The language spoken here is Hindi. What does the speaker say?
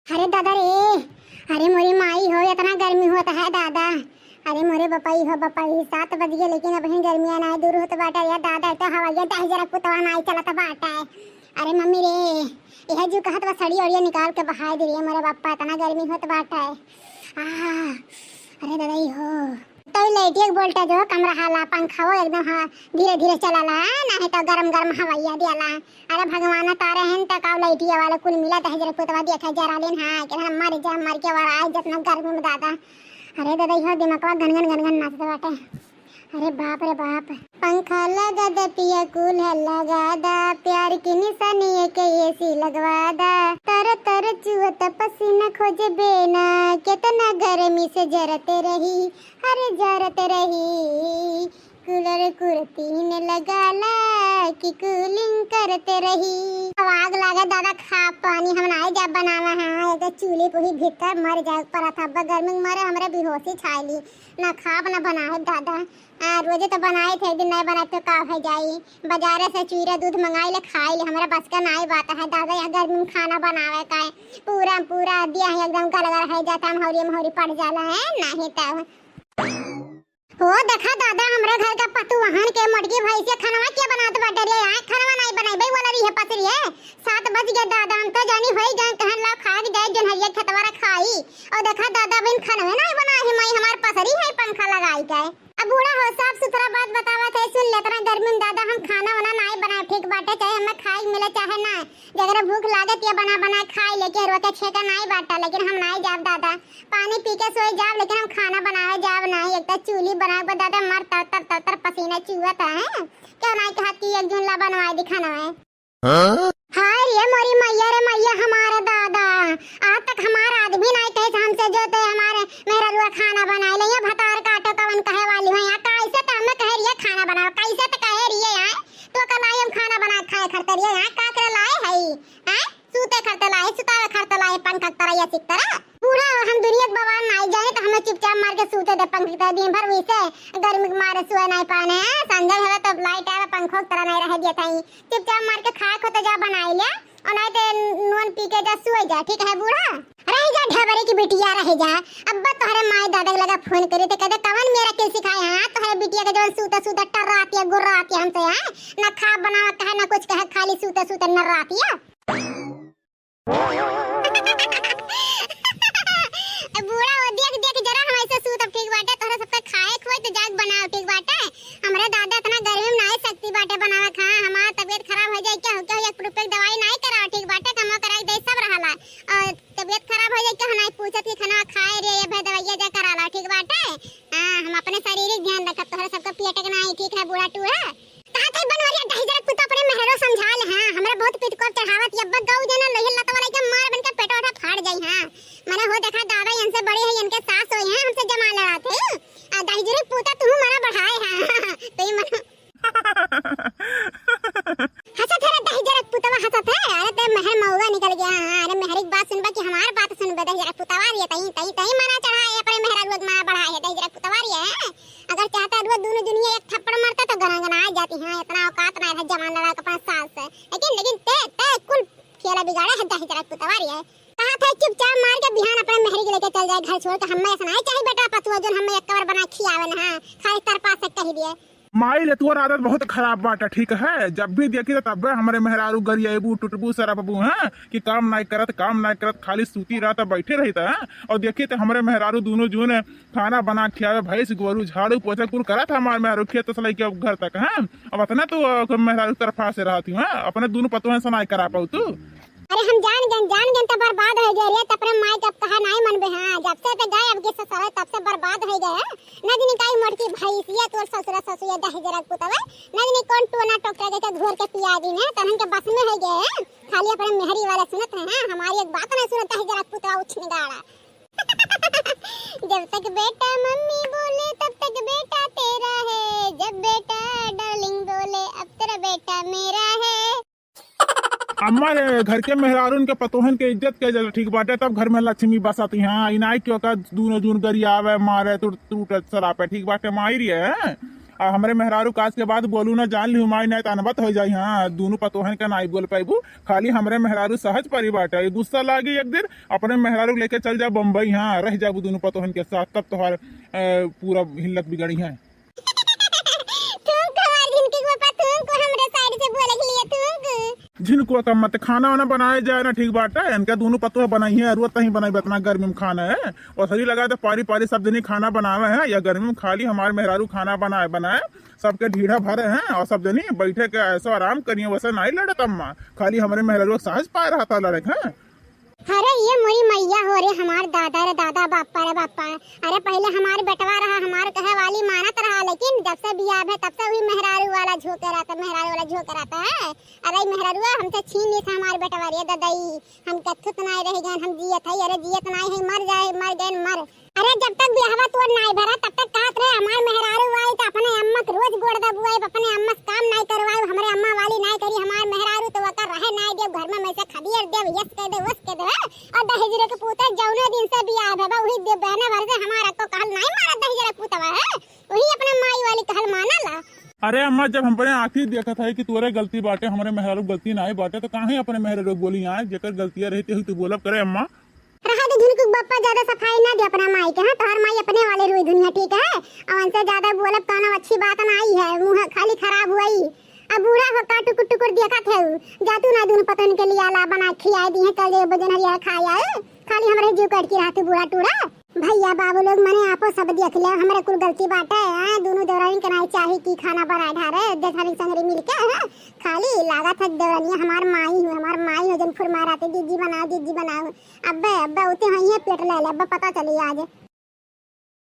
अरे दादा रे, अरे मोरी माई हो, इतना गर्मी होता है दादा। अरे मोरे बपाई हो बपाई, 7 बज गए लेकिन अभी गर्मियां ना दूर होता बाटा यार दादा। तो हवाइया दह जरा पुतवा नाई चलता बाटा है। अरे मम्मी रे, यह जो कहत बा सड़ी ओड़िया निकाल के बहा दे रही मोरे बापा, इतना गर्मी होता बाटा है। अरे दादा ही हो तो लाइट एक वोल्टेज हो कमरा हाला, पंखा हो एकदम हाँ धीरे धीरे चलाला, नहीं तो गरम गरम हवाइया दियाला। अरे भगवान तारे हैं तो का लाइटिया वाला कुल मिला दह जरा पुतवा देखा जरा दिन हाँ कि हम मर के वाला आज जितना गर्मी में दादा। अरे दादा यह दिमागवा गनगन गनगन नाचते बाटे। अरे बाप रे बाप, पंखा लगा दा पिया कूलर लगा दा, प्यार की निशानी के एसी लगवा दा, तर तर चुहत पसीना खोजे बेना, कितना गर्मी से जरते रही, अरे जरते रही, कूलर कुर्तीन लगा ला कि कूलिंग करते रही। अब आग लगा दादा, खा पानी हम ना जा बनावा है एक चूल्हे को ही भीतर मर जाए पड़ा था गर्मी में मरे हमरे बेहोशी छाई ना खाब ना बनाए दादा। रोजे तो बनाए थे, एक दिन नहीं बनाए तो का हो जाई, बाजारे से चूरा दूध मंगाई ले खाई ले, हमारा बस का नहीं बात है दादा। यहाँ गर्मी में खाना बनावे का है पूरा पूरा दिया है एकदम गलगर है जाता महौरी पड़ जाला है नहीं तब हो देखा दादा हमरे घर का पतु वहां के मटकी भाई से खाना क्या बनात बाटे रे, आए खाना नहीं बनाई भाई वाला रही है पसरी है। 7 बज गए दादा, हम तो जानी होई गए कहन ला खा के जाए जन हरिया खतवारा खाई। और देखा दादा बिन खाना नहीं बना है मई हमार पसरी है पंखा लगाई गए। अब बूढ़ा हो साफ सुथरा बात बतावा थे सुन ले, इतना गर्मी में दादा हम खाना वाना नहीं बनाए ठीक बाटे, चाहे हमें खाई मिले चाहे ना, जगह भूख लागत या बना खाई लेके रोते छेका नहीं बाटा, लेकिन हम नहीं जाब दादा, पानी पी के सोए जाब लेकिन हम खाना बनावे जाब नहीं। एक तो चूल्ही बना के दादा मर तर पसीना चुहत है, क्या नहीं कहा कि एक झुल्ला बनवाए दिखाना है। हाय रे मोरी मैया रे मैया हमारे दादा, आज तक हमारा आदमी नहीं कहे हमसे जो तो हमारे मेरा रुआ खाना बनाए ले भतार काटो कवन कहे वाली है यहाँ कैसे तो हमें कहे रिया खाना बनाओ, कैसे तो कहे रिया यार तो कलाई हम खाना बना खाए खरते रिया यहाँ का करे लाए है हैं सूते खरते लाए सुतावे खरते लाए पंखा तरह या सिक तरह पूरा हम दुनिया भगवान नहीं जाए तो हमें चुपचाप मार के सूते दे पंखा दिन भर वैसे गर्मी के मारे सोए नहीं पाने संजय है तो लाइट आवे पंखों की तरह नहीं रह दिया था चुपचाप मार के खाए को तो जा बनाई ले और नहीं तो नून पी के जा सोए जा ठीक है बूढ़ा रह जा ढेबरे की बिटिया रह जा। अब्बा तोहरे माई दादा लगा फोन करे तो कहते कवन मेरा के सिखाए हां तोहरे बिटिया के जवन सूता सूता टर्राती है गुर्राती है हमसे है ना खा बनावा कहे ना कुछ कहे खाली सूता सूता नर्राती है। बूढ़ा वो देख जरा हम ऐसे सूत अब ठीक बाटे तोहरे सबका खाए खोए तो जाग बनाओ ठीक बाटे। हमरे दादा इतना गर्मी में नहीं सकती बाटे बनावा खा हमारा तबीयत खराब हो जाए क्या हो क्या एक रुपए दवाई नहीं कराओ ठीक बाटे कमा कराई दे सब रहला और तबीयत खराब हो जाए क्या नहीं पूछत कि खाना खाए रे ये दवाइया जा कराला ठीक बाटे। हम अपने शारीरिक ध्यान रखत तोहरे सबका पेट के नहीं ठीक है बूढ़ा तू है कहां थे बनवरिया दहिजरा कुत्ता अपने महरो समझा ले हां हमरा बहुत पेट को चढ़ावत यब्बा गौ जना लहिल लत वाला के मार बन के पेट उठा फाड़ जाई हां माने हो देखा दादा इनसे बड़े है इनके सास होए हैं हमसे जमा लड़ाते दहिजरे पूता तू मारा बढ़ाए हां तो ये मन हंसत है दहिजरा पुतवा हंसत है अरे ते महर मौगा निकल गया हां अरे महर एक बात सुनबा कि हमार बात सुनबा दहिजरा पुतवा रे तई माना चढ़ाए अपने महर रोज मारा बढ़ाए है दहिजरा पुतवा रे अगर चाहता है दोनों दुनिया एक थप्पड़ मारता तो गना आ जाती हां इतना औकात ना है जवान लड़ा के अपना सास है लेकिन ते कुल खेला बिगाड़ा है दहिजरा पुतवा रे कहा था चुपचाप मार के बिहान अपने महरी के लेके चल जाए घर छोड़ के हमें ऐसा नहीं चाहिए बेटा पतुआ जो हमें एक बार बना खियावे ना खाली तर पास से कह दिए माई ले तोर आदत बहुत खराब बाटे ठीक है जब भी देखी तो तब हमारे मेहरारू गरियाबू टुटबू सरबू हैं कि काम नहीं करत खाली सूती रहता बैठे रहता है और देखिए तो हमारे मेहरारू दोनों जो ने खाना बना खियावे भैंस गोरू झाड़ू पोछा कुल करा था हमारे मेहरारू खेत से लेके घर तक है अब इतना तो मेहरारू तरफा से रहती हूँ अपने दोनों पतों से नहीं करा पाऊ तू। अरे हम जान गए तो बर्बाद हो गए रे तपरे माई जब कहा नहीं मनबे हां जब से तो गए अब के ससुर तब से बर्बाद हो गए नदनी काई मटकी भैंसिया तोर ससुर ससुया दहिजरा पुतवा नदनी कौन टोना टोकरा के घर के पिया दी ने तहन के बस में हो गए खाली अपने मेहरी वाला सुनत है हमारी एक बात नहीं सुनत दहिजरा पुतवा उछने गाड़ा जब तक बेटा मम्मी बोले तब तक बेटा तेरा है जब बेटा डार्लिंग बोले अब तेरा बेटा मेरा है। अम्मा घर के मेहरारून के पतोहन के इज्जत के जल ठीक बाटे तब घर में लक्ष्मी बसाती हैं इनाई क्यों का दूनो जून गरियावे मारे टूट सरापे ठीक बाटे माई रही है हमारे मेहरारू काज के बाद बोलू ना जान ली माई नहीं अनबत हो जाई। हाँ दोनों पतोहन का नाई बोल पाइबू, खाली हमारे मेहरारू सहज परी बाटे। गुस्सा लागी एक दिन अपने मेहरारू लेके चल जा बम्बई, हाँ रह जाबू दोनों पतोहन के साथ, तब तुम्हार पूरा हिल्लत बिगड़ी है। जिनको कम मत खाना वाना बनाए जाए ना ठीक बात है, इनका दोनों पतोह बनाई है अरुआ ही बनाई इतना गर्मी में खाना है। और सही लगा तो पारी पारी सब जनी खाना बनावे हैं, या गर्मी में खाली हमारे मेहरारू खाना बनाए सबके ढीढ़ा भरे हैं और सब जनी बैठे के ऐसा आराम करिए, वैसा नहीं लड़त अम्मा, खाली हमारे मेहरारू साहस पाए रहा था लड़े हैं। अरे ये मोरी मैया हो रे हमार दादा रे दादा बापा रे बापा। अरे पहले हमारे बेटवा रहा, हमारे कहे वाली मानत रहा, लेकिन जब से बियाह है तब से हुई मेहरारू वाला झोंके रहता है। अरे मेहरारुआ हमसे छीन ली था हमारे बेटवा रे ददई, हम कथुत नहीं रह गए, हम जियत है। अरे जियत नहीं है, मर गए मर। अरे जब तक बियाहवा तोड़ नहीं भरा तब तक कहत रहे हमार मेहरारू वाली तो अपने अम्मा के रोज गोड़ दबुआई, अपने अम्मा से काम नहीं करवाई, हमारे अम्मा वाली नहीं करी। हमार मेहरारू तो वकर रहे नहीं दे घर में, मैसे खदियर दे यस कह दे वस कह दे। और दहेजरे के पुत्र जौने दिन से बियाह है वही दे बहने भर से हमारा को कहल नहीं मारा दहेजरे पुतवा है, वही अपने माई वाली कहल मानला। अरे अम्मा जब हमने आखिर देखा था कि तोरे गलती बाटे, हमारे मेहरारू गलती ना बाटे, तो काहे अपने मेहरारू बोली यहाँ जेकर गलतियां रहती हुई तू बोलब करे अम्मा। रहा तो झुनकू बप्पा ज्यादा सफाई ना दे अपना माई के, हाँ तोहर माई अपने वाले रुई दुनिया ठीक है। और उनसे ज्यादा बोलब कहना अच्छी बात ना आई है, मुंह खाली खराब हुई। अब बूढ़ा हो का टुकुर टुकुर देखा थे जातू ना दून पतन के लिए ला बना खिया दी है, कल जे बजन हरिया खाया खाली हमरे जीव कट के रहते बूढ़ा टूड़ा। भैया बाबू लोग मने आपो सब देख ले, हमरे कुल गलती बाटे है, दोनों देवरानी के नहीं चाही की खाना बनाए ढारे देखारी संगरी मिलके है। खाली लागत है देवरानी हमार माई हो जन फुरमाराते दीदी बनाओ अब्बे उते हई है पेट ले ले, अब्बे पता चली आज।